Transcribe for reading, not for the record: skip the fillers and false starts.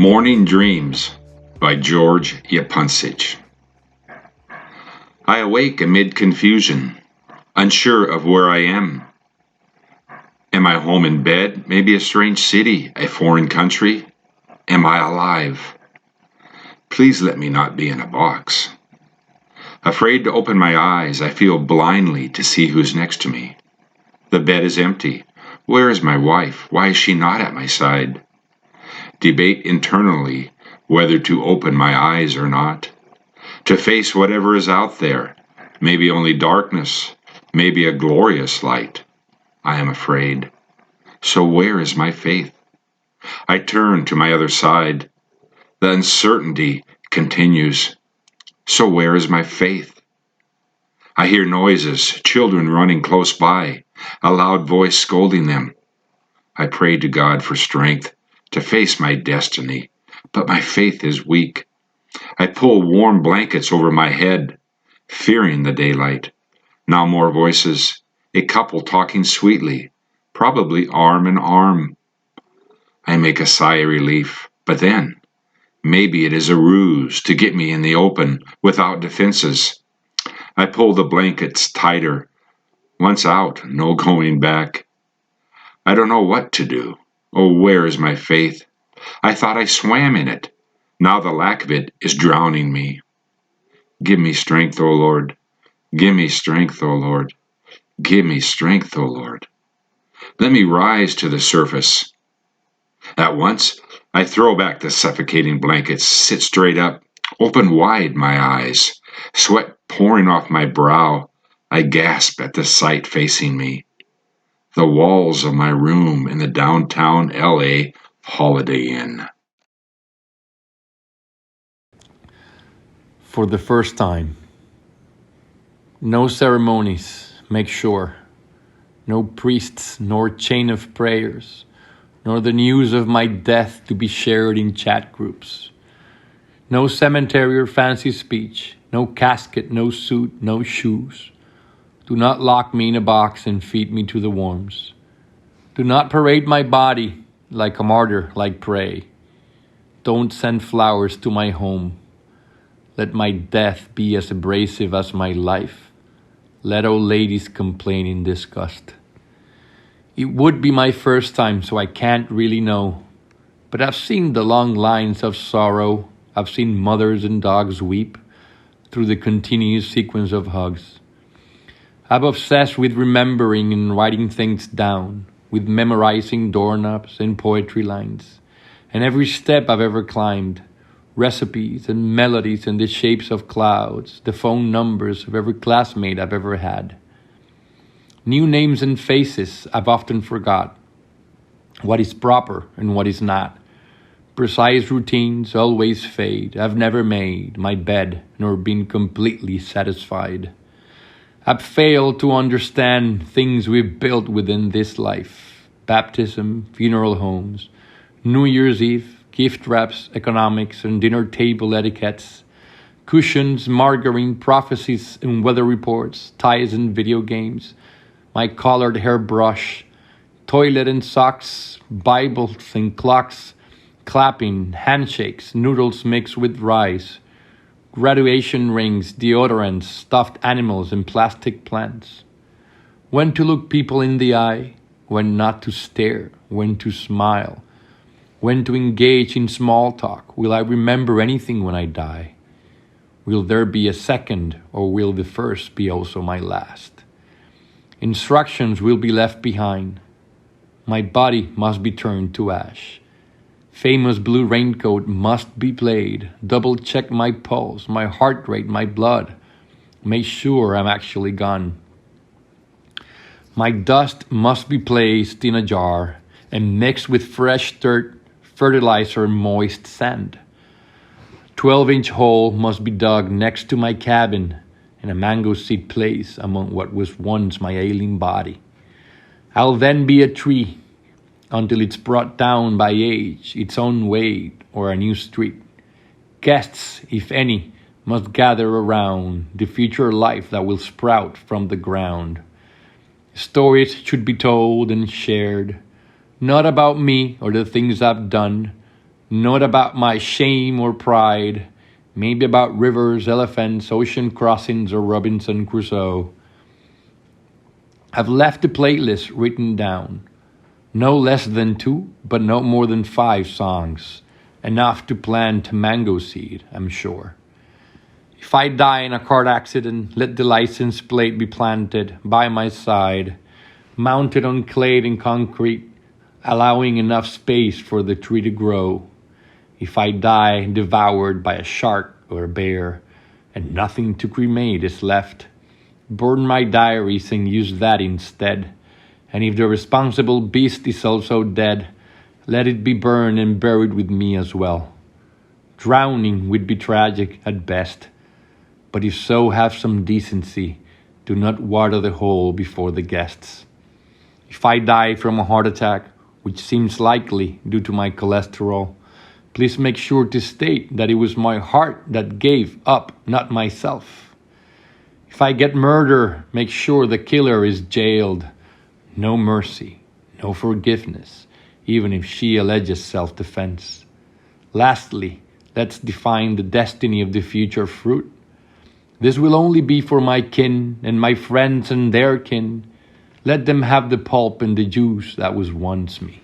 Morning Dreams by George Yapuncich. I awake amid confusion, unsure of where I am. Am I home in bed? Maybe a strange city, a foreign country? Am I alive? Please let me not be in a box. Afraid to open my eyes, I feel blindly to see who's next to me. The bed is empty. Where is my wife? Why is she not at my side? Debate internally whether to open my eyes or not. To face whatever is out there, maybe only darkness, maybe a glorious light. I am afraid. So where is my faith? I turn to my other side. The uncertainty continues. So where is my faith? I hear noises, children running close by, a loud voice scolding them. I pray to God for strength to face my destiny, but my faith is weak. I pull warm blankets over my head, fearing the daylight. Now more voices, a couple talking sweetly, probably arm in arm. I make a sigh of relief, but then, maybe it is a ruse to get me in the open without defenses. I pull the blankets tighter. Once out, no going back. I don't know what to do. Oh, where is my faith? I thought I swam in it. Now the lack of it is drowning me. Give me strength, O Lord. Give me strength, O Lord. Give me strength, O Lord. Let me rise to the surface. At once, I throw back the suffocating blankets, sit straight up, open wide my eyes, sweat pouring off my brow. I gasp at the sight facing me. The walls of my room in the downtown LA Holiday Inn. For the first time. No ceremonies, make sure. No priests, nor chain of prayers, nor the news of my death to be shared in chat groups. No cemetery or fancy speech, no casket, no suit, no shoes. Do not lock me in a box and feed me to the worms. Do not parade my body like a martyr, like prey. Don't send flowers to my home. Let my death be as abrasive as my life. Let old ladies complain in disgust. It would be my first time, so I can't really know. But I've seen the long lines of sorrow. I've seen mothers and dogs weep through the continuous sequence of hugs. I'm obsessed with remembering and writing things down, with memorizing doorknobs and poetry lines, and every step I've ever climbed, recipes and melodies and the shapes of clouds, the phone numbers of every classmate I've ever had. New names and faces I've often forgot, what is proper and what is not. Precise routines always fade. I've never made my bed nor been completely satisfied. I've failed to understand things we've built within this life. Baptism, funeral homes, New Year's Eve, gift wraps, economics, and dinner table etiquettes, cushions, margarine, prophecies, and weather reports, ties and video games, my colored hairbrush, toilet and socks, Bibles and clocks, clapping, handshakes, noodles mixed with rice, graduation rings, deodorants, stuffed animals, and plastic plants. When to look people in the eye, when not to stare, when to smile, when to engage in small talk. Will I remember anything when I die? Will there be a second, or will the first be also my last? Instructions will be left behind. My body must be turned to ash. Famous blue raincoat must be played. Double check my pulse, my heart rate, my blood. Make sure I'm actually gone. My dust must be placed in a jar and mixed with fresh dirt, fertilizer, and moist sand. 12-inch hole must be dug next to my cabin and a mango seed placed among what was once my ailing body. I'll then be a tree until it's brought down by age, its own weight, or a new street. Guests, if any, must gather around the future life that will sprout from the ground. Stories should be told and shared, not about me or the things I've done, Not about my shame or pride, maybe about rivers, elephants, ocean crossings, or Robinson Crusoe. I've left the playlist written down. No less than 2, but no more than 5 songs. Enough to plant a mango seed, I'm sure. If I die in a car accident, let the license plate be planted by my side, mounted on clay and concrete, allowing enough space for the tree to grow. If I die devoured by a shark or a bear, and nothing to cremate is left, burn my diaries and use that instead. And if the responsible beast is also dead, let it be burned and buried with me as well. Drowning would be tragic at best, but if so, have some decency. Do not water the hole before the guests. If I die from a heart attack, which seems likely due to my cholesterol, please make sure to state that it was my heart that gave up, not myself. If I get murder, make sure the killer is jailed. No mercy, no forgiveness, even if she alleges self-defense. Lastly, let's define the destiny of the future fruit. This will only be for my kin and my friends and their kin. Let them have the pulp and the juice that was once me.